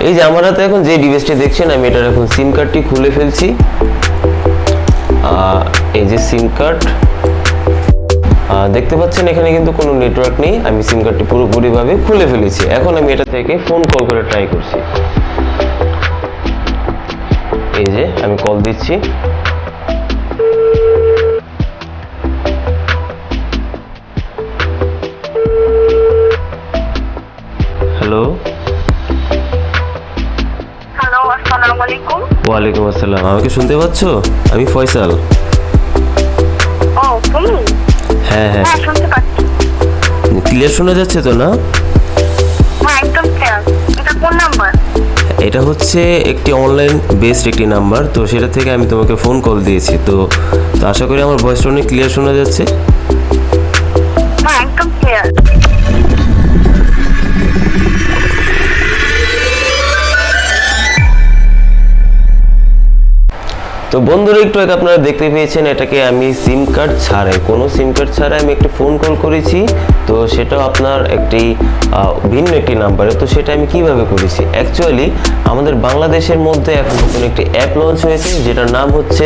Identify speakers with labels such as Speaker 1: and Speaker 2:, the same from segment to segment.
Speaker 1: এই যে আমার হাতে এখন যে ডিভাইসটি দেখছেন, আমি এটার এখন সিম কার্ডটি খুলে ফেলছি। এই যে সিম কার্ড দেখতে পাচ্ছেন, এখানে কিন্তু কোনো নেটওয়ার্ক নেই। আমি সিম কার্ডটি পুরোপুরিভাবে খুলে ফেলেছি। এখন আমি এটা থেকে ফোন কল করে ট্রাই করছি। এই যে আমি কল দিচ্ছি। হ্যালো,
Speaker 2: হ্যালো, আসসালামু আলাইকুম।
Speaker 1: ওয়ালাইকুম আসসালাম। আমাকে শুনতে পাচ্ছ? আমি ফয়সাল।
Speaker 2: ও তুমি?
Speaker 1: হ্যাঁ হ্যাঁ,
Speaker 2: হ্যাঁ, শুনতে পাচ্ছি।
Speaker 1: ক্লিয়ার শোনা যাচ্ছে তো না?
Speaker 2: হ্যাঁ, একদম ক্লিয়ার। এটা কোন নাম্বার?
Speaker 1: এটা হচ্ছে একটি অনলাইন বেসড একটি নাম্বার, তো সেটা থেকে আমি তোমাকে ফোন কল দিয়েছি। তো আশা করি আমার ভয়েসটা অনেক ক্লিয়ার শোনা যাচ্ছে।
Speaker 2: হ্যাঁ, একদম ক্লিয়ার।
Speaker 1: তো বন্ধুরা, একটু আগে আপনারা দেখতে পেয়েছেন, এটাকে আমি সিম কার্ড ছাড়াই, কোনো সিম কার্ড ছাড়াই আমি একটি ফোন কল করেছি। তো সেটাও আপনার একটি ভিন্ন একটি নাম্বারে। তো সেটা আমি কিভাবে করেছি? অ্যাকচুয়ালি আমাদের বাংলাদেশের মধ্যে এখন নতুন একটি অ্যাপ লঞ্চ হয়েছে, যেটার নাম হচ্ছে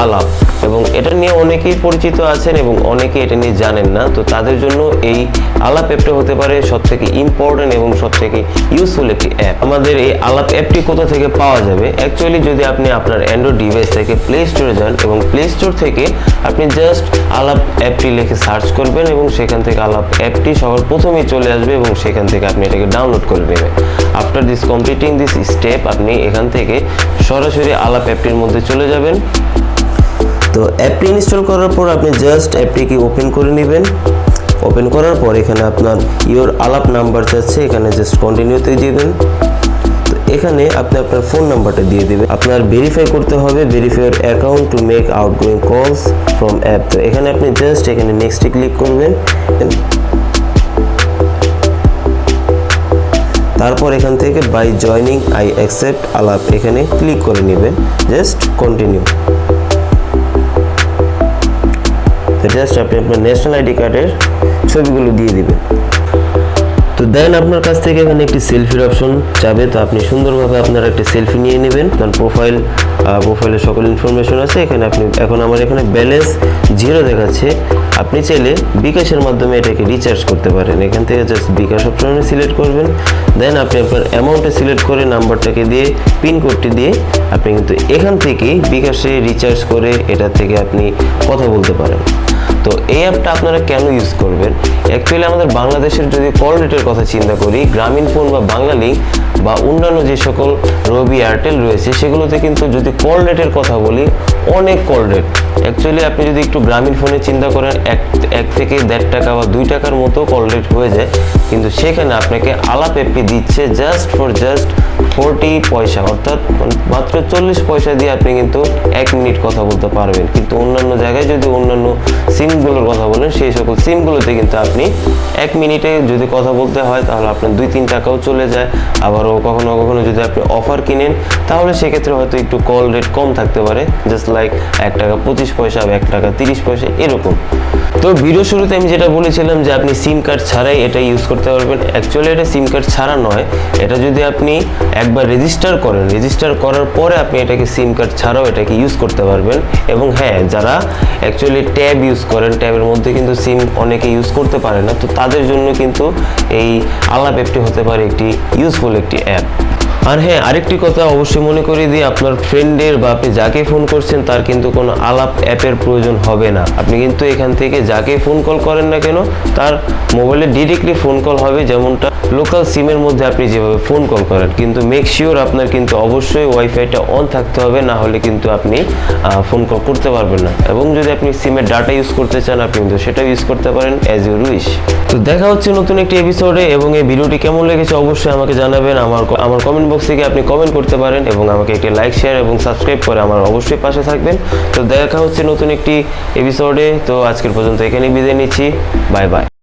Speaker 1: আলাপ, এবং এটা নিয়ে অনেকেই পরিচিত আছেন এবং অনেকে এটা নিয়ে জানেন না। তো তাদের জন্য এই আলাপ অ্যাপটা হতে পারে সবথেকে ইম্পর্টেন্ট এবং সবথেকে ইউজফুল একটি অ্যাপ। আমাদের এই আলাপ অ্যাপটি কোথা থেকে পাওয়া যাবে? অ্যাকচুয়ালি যদি আপনি আপনার অ্যান্ড্রয়েড ডিভাইস থেকে প্লে স্টোরে যান এবং প্লে স্টোর থেকে আপনি জাস্ট আলাপ অ্যাপটি লিখে সার্চ করবেন এবং সেখান থেকে আলাপ অ্যাপটি সবার প্রথমেই চলে আসবে এবং সেখান থেকে আপনি এটাকে ডাউনলোড করে নেবেন। After this completing this step, আপনি এখান থেকে সরাসরি আলাপ অ্যাপটির মধ্যে চলে যাবেন। তো অ্যাপটি ইনস্টল করার পর আপনি জাস্ট অ্যাপটিকে ওপেন করে নেবেন। ওপেন করার পর এখানে আপনার ইওর আলাপ নাম্বার চাচ্ছে, এখানে জাস্ট কন্টিনিউতে দিবেন। তো এখানে আপনি আপনার ফোন নাম্বারটা দিয়ে দিবেন। আপনার ভেরিফাই করতে হবে, verify your account to make outgoing কলস ফ্রম অ্যাপ। তো এখানে আপনি জাস্ট এখানে নেক্সটে ক্লিক করবেন। তারপর এখান থেকে বাই জয়নিং আই অ্যাকসেপ্ট আলাপ এখানে ক্লিক করে নেবেন, জাস্ট কন্টিনিউ। তো জাস্ট আপনি আপনার ন্যাশনাল আইডি কার্ডের ছবিগুলো দিয়ে দিবেন। তো দেন আপনার কাছ থেকে এখানে একটি সেলফির অপশন চাবে। তো আপনি সুন্দরভাবে আপনার একটা সেলফি নিয়ে নেবেন। আপনার প্রোফাইলে সকল ইনফরমেশন আছে এখানে। আপনি এখন আমার এখানে ব্যালেন্স 0 দেখাচ্ছে। আপনি চাইলে বিকাশের মাধ্যমে এটাকে রিচার্জ করতে পারেন। এখান থেকে জাস্ট বিকাশ অপশনে সিলেক্ট করবেন। দেন আপনি আপনার অ্যামাউন্টে সিলেক্ট করে নাম্বারটাকে দিয়ে পিন কোডটি দিয়ে আপনি কিন্তু এখান থেকেই বিকাশে রিচার্জ করে এটা থেকে আপনি কথা বলতে পারেন। তো এই অ্যাপটা আপনারা কেন ইউজ করবেন? অ্যাকচুয়ালি আমাদের বাংলাদেশের যদি কল রেটের কথা চিন্তা করি, গ্রামীণ ফোন বা বাংলালিংক বা অন্যান্য যে সকল রবি এয়ারটেল রয়েছে, সেগুলোতে কিন্তু যদি কল রেটের কথা বলি, অনেক কল রেট। অ্যাকচুয়ালি আপনি যদি একটু গ্রামীণ ফোনে চিন্তা করেন, এক থেকে 1.5 টাকা বা 2 টাকার মতো কল রেট হয়ে যায়। কিন্তু সেখানে আপনাকে আলাপ অ্যাপটি দিচ্ছে জাস্ট 40 পয়সা, অর্থাৎ মাত্র 40 পয়সা দিয়ে আপনি কিন্তু 1 মিনিট কথা বলতে পারবেন। কিন্তু অন্যান্য জায়গায় যদি অন্যান্য সিমগুলোর কথা বলেন, সেই সকল সিমগুলোতে কিন্তু আপনি 1 মিনিটে যদি কথা বলতে হয় তাহলে আপনার 2-3 টাকাও চলে যায়। আবারও কখনো কখনো যদি আপনি অফার কিনেন তাহলে সেক্ষেত্রে হয়তো একটু কল রেট কম থাকতে পারে, জাস্ট লাইক 1 টাকা 25 পয়সা বা 1 টাকা 30 পয়সা এরকম। তো ভিডিও শুরুতে আমি যেটা বলেছিলাম যে আপনি সিম কার্ড ছাড়াই এটা ইউজ করতে পারবেন। অ্যাকচুয়ালি এটা সিম কার্ড ছাড়া নয়, এটা যদি আপনি একবার রেজিস্টার করেন, রেজিস্টার করার পরে আপনি এটাকে সিম কার্ড ছাড়াও এটাকে ইউজ করতে পারবেন। এবং হ্যাঁ, যারা অ্যাকচুয়ালি ট্যাব ইউজ করেন, ট্যাবের মধ্যে কিন্তু সিম অনেকে ইউজ করতে পারে না, তো তাদের জন্য কিন্তু এই আলাপ অ্যাপটি হতে পারে একটি ইউজফুল একটি অ্যাপ। আর হ্যাঁ, আরেকটি কথা অবশ্যই মনে করিয়ে দিই, আপনার ফ্রেন্ডের বা আপনি যাকে ফোন করছেন তার কিন্তু কোনো আলাপ অ্যাপের প্রয়োজন হবে না। আপনি কিন্তু এখান থেকে যাকে ফোন কল করেন না কেন, তার মোবাইলে ডিরেক্টলি ফোন কল হবে, যেমনটা লোকাল সিমের মধ্যে আপনি যেভাবে ফোন কল করেন। কিন্তু মেক শিওর আপনার কিন্তু অবশ্যই ওয়াইফাইটা অন থাকতে হবে, না হলে কিন্তু আপনি ফোন কল করতে পারবেন না। এবং যদি আপনি সিমের ডাটা ইউজ করতে চান, আপনি কিন্তু সেটাও ইউজ করতে পারেন অ্যাজ ইউ উইশ। তো দেখা হচ্ছে নতুন একটি এপিসোডে, এবং এই ভিডিওটি কেমন লেগেছে অবশ্যই আমাকে জানাবেন। আমার কমেন্ট বক্স থেকে আপনি কমেন্ট করতে পারেন এবং আমাকে একটি লাইক, শেয়ার এবং সাবস্ক্রাইব করে আমার অবশ্যই পাশে থাকবেন। তো দেখা হচ্ছে নতুন একটি এপিসোডে। তো আজকের পর্যন্ত এখানেই বিদায় নিচ্ছি। Bye bye.